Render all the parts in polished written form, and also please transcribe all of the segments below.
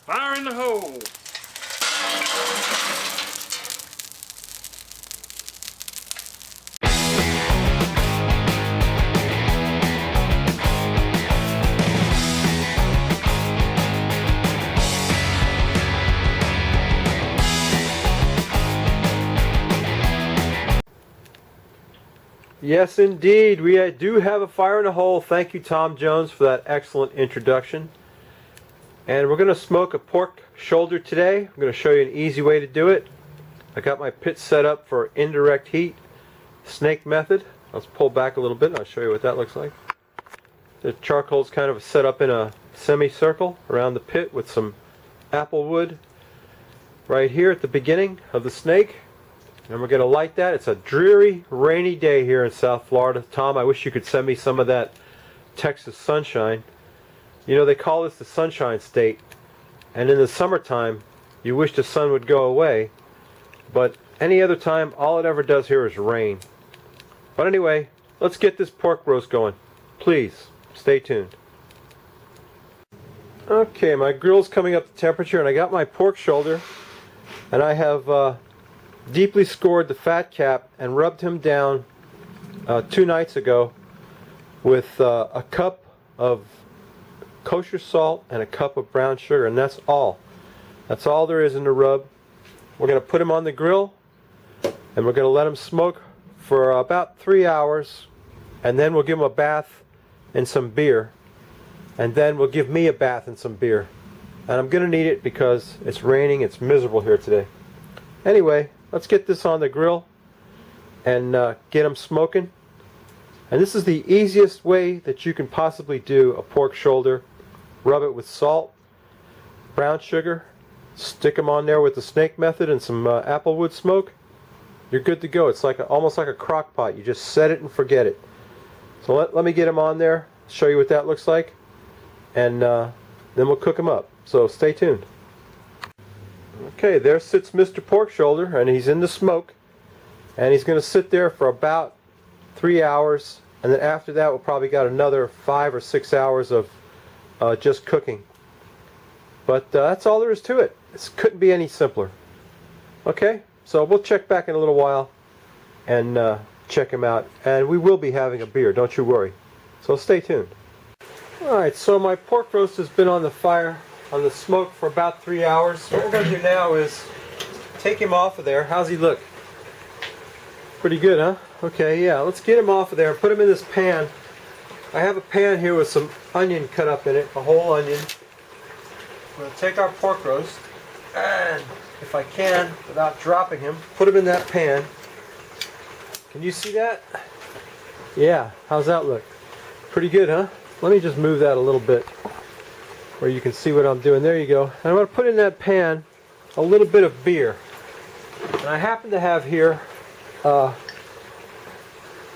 Fire in the hole! Yes, indeed. We do have a fire in the hole. Thank you, Tom Jones, for that excellent introduction. And we're going to smoke a pork shoulder today. I'm going to show you an easy way to do it. I got my pit set up for indirect heat, snake method. Let's pull back a little bit and I'll show you what that looks like. The charcoal's kind of set up in a semicircle around the pit with some apple wood right here at the beginning of the snake. And we're going to light that. It's a dreary, rainy day here in South Florida. Tom, I wish you could send me some of that Texas sunshine. You know, they call this the Sunshine State. And in the summertime, you wish the sun would go away. But any other time, all it ever does here is rain. But anyway, let's get this pork roast going. Please, stay tuned. Okay, my grill's coming up to temperature, and I got my pork shoulder. And I have deeply scored the fat cap and rubbed him down 2 nights ago with a cup of kosher salt and a cup of brown sugar, and that's all. That's all there is in the rub. We're going to put him on the grill and we're going to let him smoke for about 3 hours, and then we'll give him a bath and some beer, and then we'll give me a bath and some beer. And I'm going to need it because it's raining, it's miserable here today. Anyway, let's get this on the grill and get them smoking. And this is the easiest way that you can possibly do a pork shoulder. Rub it with salt, brown sugar, stick them on there with the snake method and some applewood smoke. You're good to go. It's like almost like a crock pot. You just set it and forget it. So let me get them on there, show you what that looks like, and then we'll cook them up. So stay tuned. Okay, there sits Mr. Pork Shoulder, and he's in the smoke, and he's going to sit there for about 3 hours, and then after that we'll probably got another 5 or 6 hours of just cooking. But that's all there is to it. This couldn't be any simpler. Okay, so we'll check back in a little while and check him out, and we will be having a beer, don't you worry. So stay tuned. Alright, so my pork roast has been on the fire, on the smoke, for about 3 hours. What we're going to do now is take him off of there. How's he look? Pretty good, huh? Okay, yeah, let's get him off of there and put him in this pan. I have a pan here with some onion cut up in it, a whole onion. We're going to take our pork roast and, if I can, without dropping him, put him in that pan. Can you see that? Yeah, how's that look? Pretty good, huh? Let me just move that a little bit where you can see what I'm doing. There you go. And I'm going to put in that pan a little bit of beer. And I happen to have here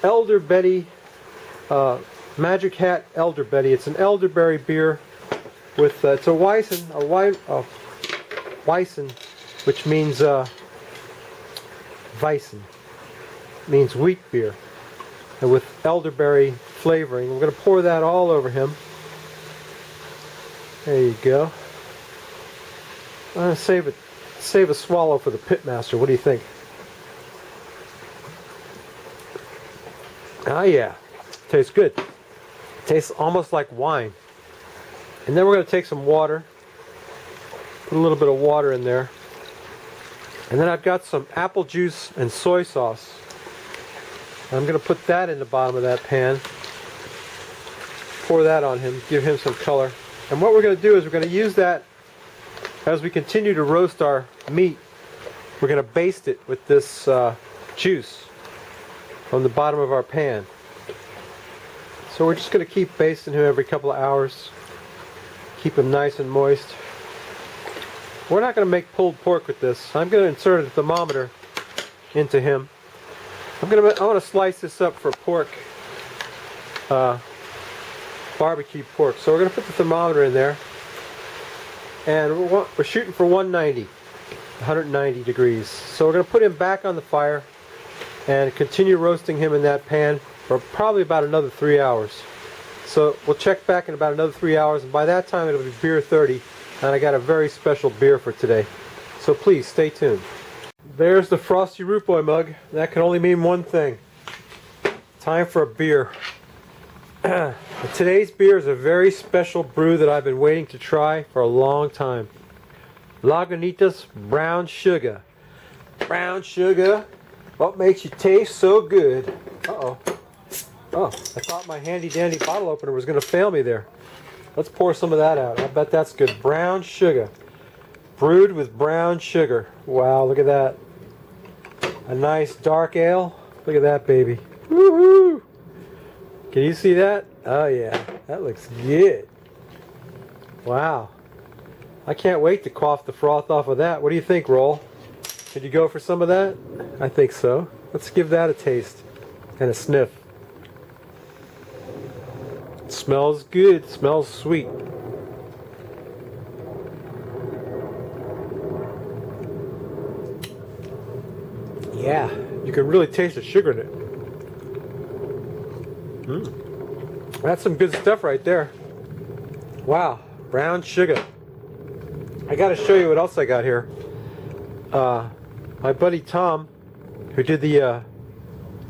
Elderberry, Magic Hat Elderberry. It's an elderberry beer with, it's a Weissen, Weissen, which means Weissen, means wheat beer, and with elderberry flavoring. We're going to pour that all over him. There you go. I'm going to save a swallow for the pitmaster. What do you think? Ah, yeah. Tastes good. Tastes almost like wine. And then we're going to take some water. Put a little bit of water in there. And then I've got some apple juice and soy sauce. I'm going to put that in the bottom of that pan. Pour that on him. Give him some color. And what we're going to do is we're going to use that as we continue to roast our meat. We're going to baste it with this juice from the bottom of our pan. So we're just going to keep basting him every couple of hours. Keep him nice and moist. We're not going to make pulled pork with this. I'm going to insert a thermometer into him. I want to slice this up for pork, barbecue pork. So we're going to put the thermometer in there, and we're shooting for 190 degrees. So we're going to put him back on the fire and continue roasting him in that pan for probably about another 3 hours. So we'll check back in about another 3 hours, and by that time it'll be beer 30, and I got a very special beer for today. So please stay tuned. There's the Frosty Root Boy mug. That can only mean one thing. Time for a beer. Today's beer is a very special brew that I've been waiting to try for a long time. Lagunitas Brown Sugar. Brown sugar, what makes you taste so good? Uh-oh. Oh, I thought my handy dandy bottle opener was going to fail me there. Let's pour some of that out. I bet that's good. Brown sugar. Brewed with brown sugar. Wow, look at that. A nice dark ale. Look at that, baby. Woohoo! Can you see that? Oh yeah, that looks good. Wow. I can't wait to quaff the froth off of that. What do you think, Roll? Should you go for some of that? I think so. Let's give that a taste and a sniff. It smells good. It smells sweet. Yeah, you can really taste the sugar in it. That's some good stuff right there. Wow, brown sugar. I got to show you what else I got here. My buddy Tom, who did the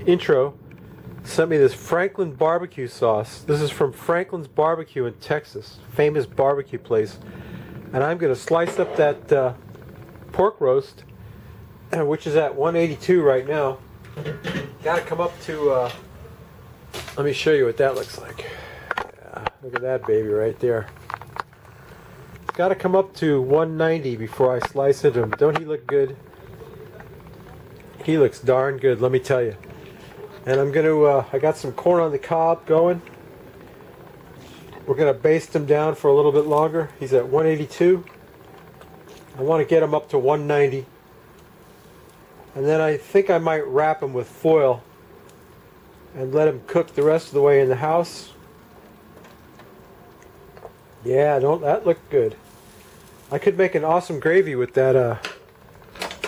intro, sent me this Franklin barbecue sauce. This is from Franklin's Barbecue in Texas, famous barbecue place. And I'm going to slice up that pork roast, which is at 182 right now. Got to come up to, let me show you what that looks like. Yeah, look at that baby right there. Got to come up to 190 before I slice into him. Don't he look good? He looks darn good, let me tell you. And I'm going to, I got some corn on the cob going. We're going to baste him down for a little bit longer. He's at 182. I want to get him up to 190. And then I think I might wrap him with foil and let him cook the rest of the way in the house. Yeah, don't that look good? I could make an awesome gravy with that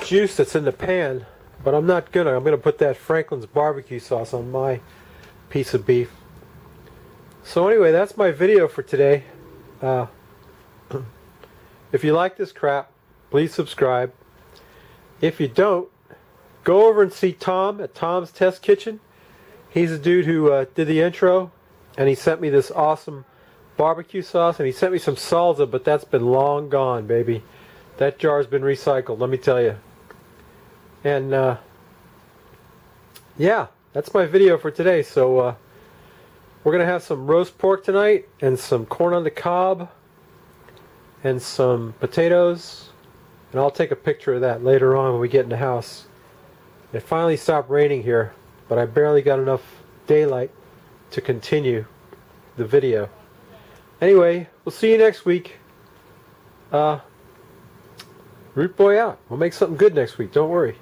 juice that's in the pan, but I'm not gonna. I'm gonna put that Franklin's barbecue sauce on my piece of beef. So anyway, that's my video for today. If you like this crap, please subscribe. If you don't, go over and see Tom at Tom's Test Kitchen. He's the dude who did the intro, and he sent me this awesome barbecue sauce, and he sent me some salsa, but that's been long gone, baby. That jar's been recycled, let me tell you. And yeah, that's my video for today. So we're gonna have some roast pork tonight, and some corn on the cob, and some potatoes, and I'll take a picture of that later on when we get in the house. It finally stopped raining here, but I barely got enough daylight to continue the video. Anyway, we'll see you next week. Root Boy out. We'll make something good next week, don't worry.